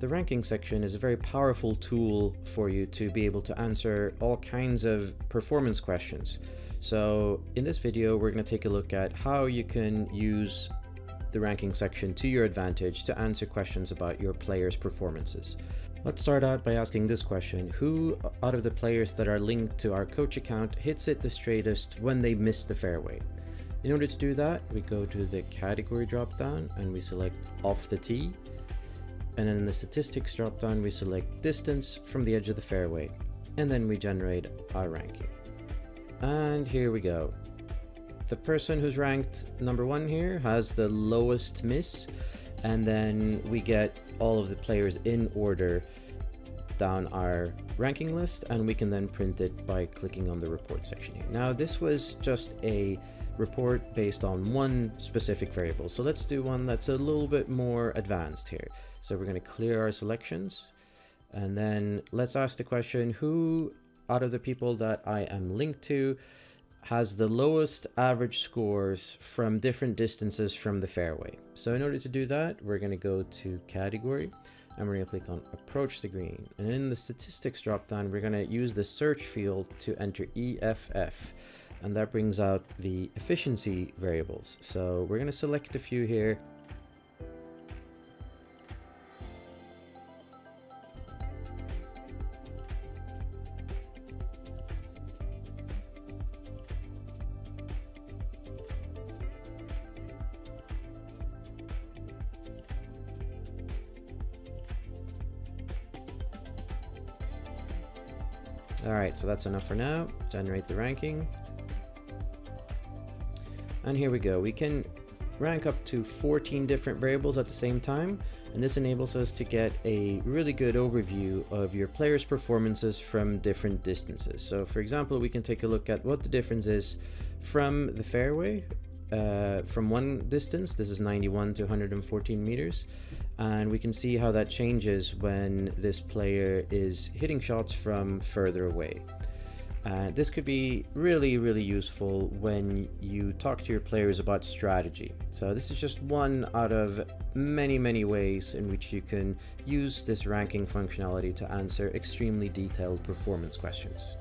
The ranking section is a very powerful tool for you to be able to answer all kinds of performance questions. So in this video, we're going to take a look at how you can use the ranking section to your advantage to answer questions about your players' performances. Let's start out by asking this question: who out of the players that are linked to our coach account hits it the straightest when they miss the fairway? In order to do that, we go to the category drop down and we select off the tee. And then in the statistics drop down, we select distance from the edge of the fairway. And then we generate our ranking. And here we go. The person who's ranked number 1 here has the lowest miss. And then we get all of the players in order down our ranking list, and we can then print it by clicking on the report section here. Now this was just a report based on one specific variable, so let's do one that's a little bit more advanced here. So we're going to clear our selections, and then let's ask the question: who out of the people that I am linked to has the lowest average scores from different distances from the fairway? So in order to do that, we're going to go to category and we're going to click on approach the green, and in the statistics drop down we're going to use the search field to enter EFF, and that brings out the efficiency variables. So we're going to select a few here. Alright, so that's enough for now. Generate the ranking. And here we go. We can rank up to 14 different variables at the same time, and this enables us to get a really good overview of your players' performances from different distances. So for example, we can take a look at what the difference is from the fairway. From one distance, this is 91 to 114 meters, and we can see how that changes when this player is hitting shots from further away. This could be really useful when you talk to your players about strategy. So this is just one out of many ways in which you can use this ranking functionality to answer extremely detailed performance questions.